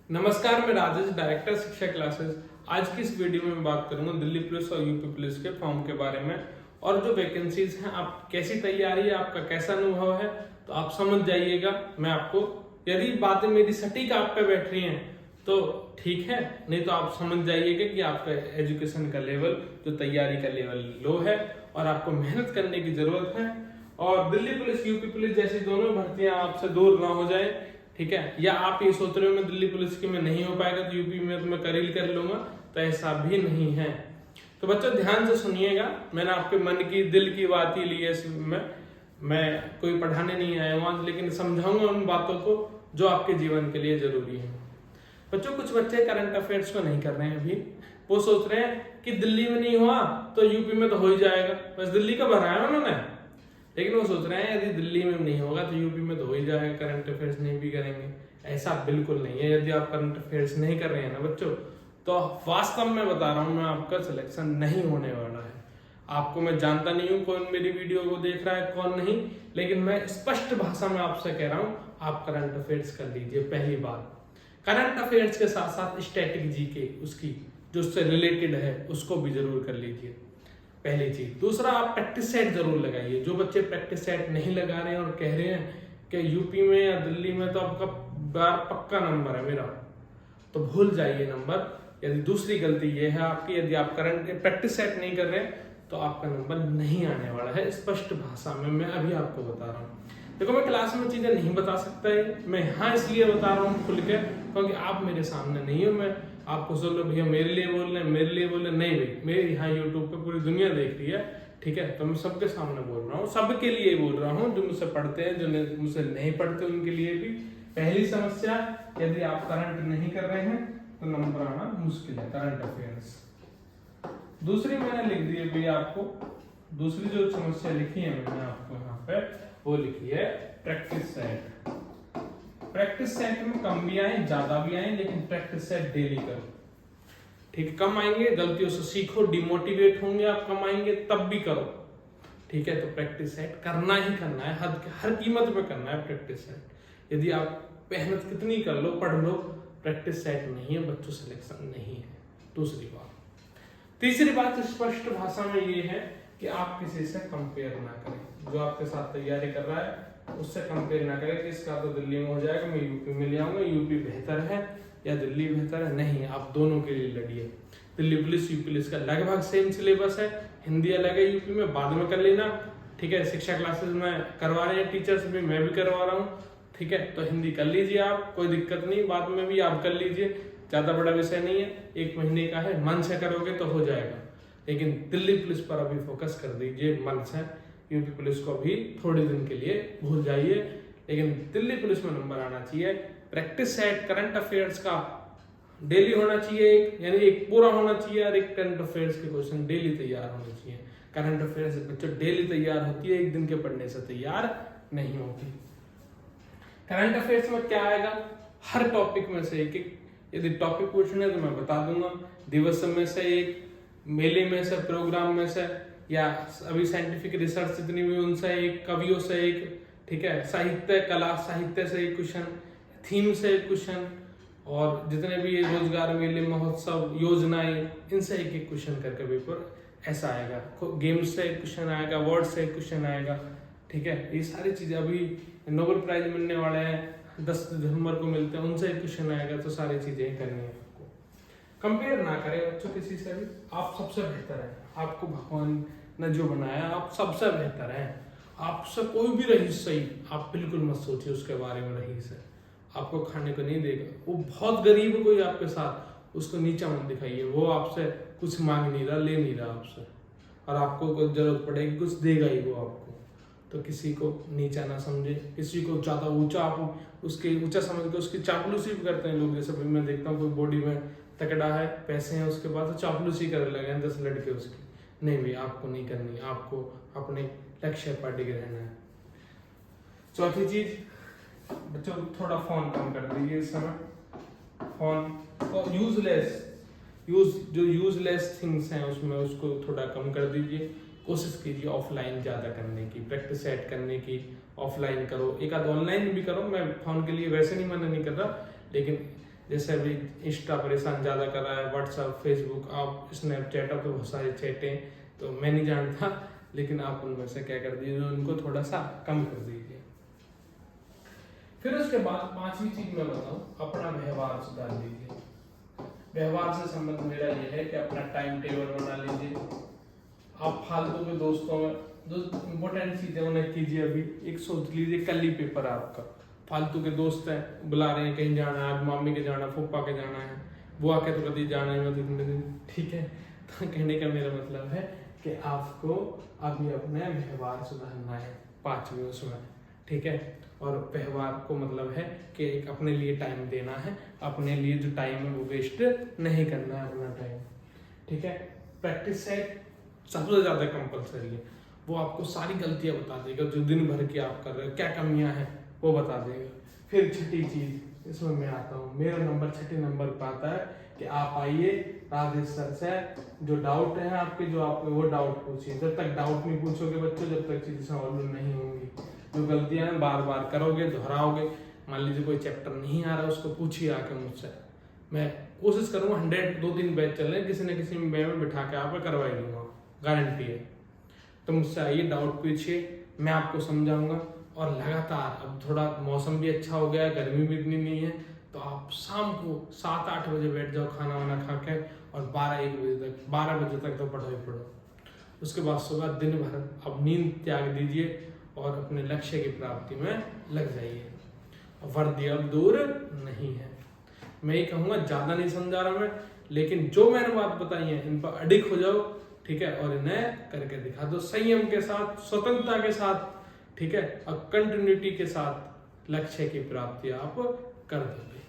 नमस्कार, मैं राजेश, डायरेक्टर शिक्षा क्लासेस। आज की इस वीडियो में मैं बात करूंगा दिल्ली पुलिस और यूपी पुलिस के फॉर्म के बारे में और जो वैकेंसीज हैं, आप कैसी तैयारी है, आपका कैसा अनुभव है, तो आप समझ जाइएगा। मैं आपको, यदि बातें मेरी सटीक आप पे बैठ रही हैं तो ठीक है, नहीं तो आप समझ जाइएगा कि आपका एजुकेशन का लेवल, जो तैयारी का लेवल लो है और आपको मेहनत करने की जरूरत है। और दिल्ली पुलिस, यूपी पुलिस जैसी दोनों भर्तियां आपसे दूर ना हो जाए, ठीक है। या आप ये सोच रहे हो मैं दिल्ली पुलिस की में नहीं हो पाएगा तो यूपी में तो मैं कर लूंगा, तो ऐसा भी नहीं है। तो बच्चों ध्यान से सुनिएगा, मैंने आपके मन की दिल की बात ही ली है इसमें। मैं कोई पढ़ाने नहीं आया हूँ, लेकिन समझाऊंगा उन बातों को जो आपके जीवन के लिए जरूरी है। बच्चों, कुछ बच्चे करंट अफेयर्स को नहीं कर रहे हैं अभी। वो सोच रहे हैं कि दिल्ली में नहीं हुआ तो यूपी में तो हो ही जाएगा, बस दिल्ली का भरा है उन्होंने। लेकिन वो सोच रहे हैं यदि दिल्ली में नहीं होगा तो यूपी में तो हो ही जाएगा, करंट अफेयर्स नहीं भी करेंगे। ऐसा बिल्कुल नहीं है। यदि आप करंट अफेयर्स नहीं कर रहे हैं ना बच्चों, तो वास्तव में बता रहा हूं मैं, आपका सिलेक्शन नहीं होने वाला है। आपको मैं जानता नहीं हूं कौन मेरी वीडियो को देख रहा है कौन नहीं, लेकिन मैं स्पष्ट भाषा में आपसे कह रहा हूं, आप करंट अफेयर्स कर लीजिए। पहली बात, करंट अफेयर्स के साथ साथ स्टैटिक जीके, उसकी जो उससे रिलेटेड है उसको भी जरूर कर लीजिए, पहली चीज। दूसरा, आप प्रैक्टिस सेट जरूर लगाइए। जो बच्चे प्रैक्टिस सेट नहीं लगा रहे हैं और कह रहे हैं कि यूपी में या दिल्ली में तो आपका बार पक्का नंबर है मेरा, तो भूल जाइए नंबर। यदि दूसरी गलती ये है आपकी, यदि आप करंट प्रैक्टिस सेट नहीं कर रहे तो आपका नंबर नहीं आने वाला है। स्पष्ट भाषा में मैं अभी आपको बता रहा हूँ। देखो, मैं क्लास में चीजें नहीं बता सकता है, मैं यहाँ इसलिए बता रहा हूँ खुल के, क्योंकि आप मेरे सामने नहीं हो। मैं आपको सोच भैया मेरे लिए बोल रहे हैं, मेरे लिए बोल रहे हैं, नहीं भाई, मेरे यहाँ यूट्यूब पे पूरी दुनिया देख रही है, ठीक है। तो मैं सबके सामने बोल रहा हूँ, सबके लिए बोल रहा हूँ, जो मुझसे पढ़ते हैं, जो मुझसे नहीं पढ़ते उनके लिए भी। पहली समस्या, यदि आप करंट नहीं कर रहे हैं तो नंबर आना मुश्किल है, करंट अफेयर्स। दूसरी मैंने लिख दी है भैया आपको, दूसरी जो समस्या लिखी है मैंने आपको यहाँ पे, वो लिखी है प्रैक्टिस सेट। प्रैक्टिस सेट में कम भी आए ज्यादा भी आए, लेकिन प्रैक्टिस सेट डेली करो, ठीक है। कम आएंगे, गलतियों से सीखो, डिमोटिवेट होंगे आप, कम आएंगे तब भी करो, ठीक है। तो प्रैक्टिस सेट करना ही करना है, हर कीमत पे करना है प्रैक्टिस सेट। यदि आप मेहनत कितनी कर लो, पढ़ लो, प्रैक्टिस सेट नहीं है बच्चों, सिलेक्शन नहीं है। दूसरी बात। तीसरी बात स्पष्ट भाषा में ये है कि आप किसी से कंपेयर ना करें। जो आपके साथ तैयारी कर रहा है उससे कंपेयर ना करें कि इसका तो दिल्ली में हो जाएगा, मैं यूपी में ले आऊंगा, यूपी बेहतर है या दिल्ली बेहतर है। नहीं, आप दोनों के लिए लड़िए। दिल्ली पुलिस, यूपी पुलिस का लगभग सेम सिलेबस है। हिंदी अलग है यूपी में, बाद में कर लेना, ठीक है। शिक्षा क्लासेस में करवा रहे हैं टीचर्स भी, मैं भी करवा रहा हूँ, ठीक है। तो हिंदी कर लीजिए आप, कोई दिक्कत नहीं, बाद में भी आप कर लीजिए, ज्यादा बड़ा विषय नहीं है, 1 महीने का है, मन से करोगे तो हो जाएगा। लेकिन दिल्ली पुलिस पर अभी फोकस कर दीजिए मन से, यूपी पुलिस को भी थोड़े दिन के लिए भूल जाइए, लेकिन दिल्ली पुलिस में नंबर आना चाहिए। प्रैक्टिस सेट करंट अफेयर्स का डेली होना चाहिए, यानी एक पूरा होना चाहिए, और एक करंट अफेयर्स के क्वेश्चन डेली तैयार होने चाहिए। करंट अफेयर्स बच्चों डेली तैयार होती है, एक दिन के पढ़ने से तैयार नहीं होती। करंट अफेयर्स में क्या आएगा, हर टॉपिक में से एक एक, यदि टॉपिक पूछने तो मैं बता दूंगा, दिवस में से एक, मेले में से, प्रोग्राम में से, या अभी साइंटिफिक रिसर्च जितनी भी उनसे एक, कवियों से एक, ठीक है, साहित्य, कला साहित्य से एक क्वेश्चन, थीम से एक क्वेश्चन, और जितने भी रोजगार मेले, महोत्सव, योजनाएं, इनसे एक एक क्वेश्चन करके पेपर ऐसा आएगा। गेम्स से एक क्वेश्चन आएगा, वर्ड से एक क्वेश्चन आएगा, ठीक है। ये सारी चीजें, अभी नोबेल प्राइज मिलने वाले हैं, 10 दिसंबर को मिलते हैं, उनसे एक क्वेश्चन आएगा। तो सारी चीजें करनी है आपको। कंपेयर ना करें बच्चों किसी से भी, आप सबसे बेहतर हैं, आपको भगवान ने जो बनाया आप सबसे बेहतर हैं। आपसे कोई भी रईस सही, आप बिल्कुल मत सोचिए उसके बारे में, रईस है आपको खाने को नहीं देगा, वो बहुत गरीब है कोई आपके साथ, उसको नीचा मत दिखाइए। वो आपसे कुछ मांग नहीं रहा, ले नहीं रहा आपसे, और आपको कुछ जरूरत पड़ेगी कुछ देगा ही वो आपको। तो किसी को नीचा ना समझे, किसी को ज्यादा ऊंचा, आप उसके ऊंचा समझ के उसकी चापलूसी भी करते हैं लोग। जैसे मैं देखता हूँ कोई बॉडी में तकड़ा है, पैसे हैं उसके पास, तो चापलूसी करने लगे हैं 10 लड़के उसकी। नहीं भाई, आपको नहीं करनी, आपको अपने लक्ष्य पर टिके रहना है। चौथी चीज बच्चों, थोड़ा फोन कम कर दीजिए इस समय। फोन को जो यूजलेस थिंग्स हैं उसमें उसको थोड़ा कम कर दीजिए। कोशिश कीजिए ऑफलाइन ज़्यादा करने की, प्रैक्टिस सेट करने की। ऑफलाइन करो, एक आध ऑनलाइन भी करो, मैं फोन के लिए वैसे नहीं मना नहीं कर रहा, लेकिन जैसे अभी इंस्टा परेशान ज़्यादा कर रहा है, व्हाट्सएप, फेसबुक, आप स्नैपचैट, अब तो बहुत सारी चैटें तो मैं नहीं जानता, लेकिन आप उनमें से क्या कर दीजिए, उनको थोड़ा सा कम कर दीजिए। फिर उसके बाद 5वीं चीज मैं बताऊं, अपना व्यवहार सुधार लीजिए। व्यवहार से संबंध मेरा ये है कि अपना टाइम टेबल बना लीजिए। आप फालतू के दोस्तों में जो इम्पोर्टेंट चीजें उन्हें कीजिए। अभी एक सोच लीजिए, कल ही पेपर है आपका, फालतू के दोस्त हैं, बुला रहे हैं कहीं जाना है, आज मामी के जाना, फूफा के जाना है, बुआ के तो कभी जाना है, ठीक है। तो कहने का मेरा मतलब है कि आपको अभी अपने व्यवहार सुधारना है 5वीं उसमें, ठीक है। और व्यवहार को मतलब है कि एक अपने लिए टाइम देना है, अपने लिए जो टाइम है वो वेस्ट नहीं करना है अपना टाइम, ठीक है। प्रैक्टिस सेट सबसे ज्यादा कंपलसरी है, वो आपको सारी गलतियां बता देगा जो दिन भर की आप कर रहे हो, क्या कमियां हैं वो बता देगा। फिर छठी चीज इसमें मैं आता हूँ, मेरा नंबर 6 नंबर पर आता है कि आप आइए राजेश सर से, जो डाउट है आपके, जो आप वो डाउट पूछिए। जब तक डाउट नहीं पूछोगे बच्चों, जब तक चीजें सॉल्व नहीं होंगी। जो गलतियां हैं बार बार करोगे, दोहराओगे। मान लीजिए कोई चैप्टर नहीं आ रहा, उसको पूछिए आके मुझसे, मैं कोशिश करूंगा 100 2-3 बैच चल रहे हैं, किसी न किसी में बिठा के आप करवाई दूंगा, गारंटी है। तो मुझसे आइए, डाउट पूछिए, मैं आपको समझाऊंगा। और लगातार, अब थोड़ा मौसम भी अच्छा हो गया है, गर्मी भी इतनी नहीं है, तो आप शाम को 7-8 बजे बैठ जाओ खाना वाना खा के, और 12-1 बजे तक, 12 बजे तक तो पढ़ो ही पढ़ो। उसके बाद सुबह दिन भर अब नींद त्याग दीजिए और अपने लक्ष्य की प्राप्ति में लग जाइए। वर्दी अब दूर नहीं है। मैं ये कहूँगा, ज़्यादा नहीं समझा रहा मैं, लेकिन जो मैंने बात बताई है इन पर अडिग हो जाओ, ठीक है, और इन्हें करके दिखा दो संयम के साथ, स्वतंत्रता के साथ, ठीक है, और कंटिन्यूटी के साथ लक्ष्य की प्राप्ति आप कर दोगे।